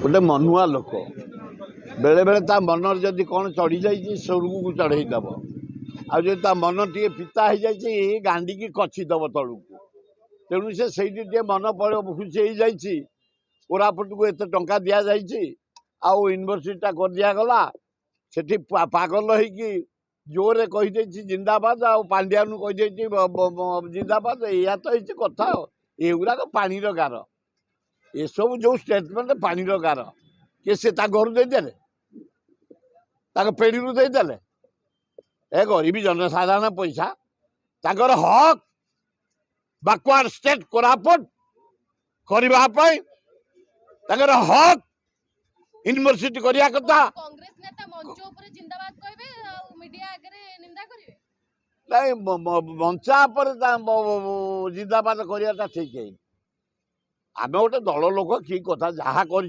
गोटे मनुआ लोक बेले बेले ता मन जदि कौन चढ़ी जाइए स्वर्ग को चढ़ईदब आदि मन टे पिता हो जाइए गांडी की कछिदब तलू तेणु से मन खुशी हो जाइए कोरापुट को एत टंका दि जाइए आउ यूनिवर्सिटी कर दिगला से पागल हो जोरे कहीदे जिंदाबाद आ पांड्यान कहीदे जिंदाबाद या तो ये कथा युराक पानी गार ये सब जो स्टेटमेंट पानी गार किए से घर देदेले पेढ़ी देदेले ए गरीबी जनसाधारण पैसा ताकर हक बैकवर्ड स्टेट कोरापुट करने हक यूनिवर्सिटी करिया कथा कांग्रेस नेता मंच ऊपर जिंदाबाद कहबे मीडिया आगे निंदा करिवे नहीं मंचा पर जिंदाबाद करियाटा ठीक है आम गोटे दल लोक कि कथा जहाँ कर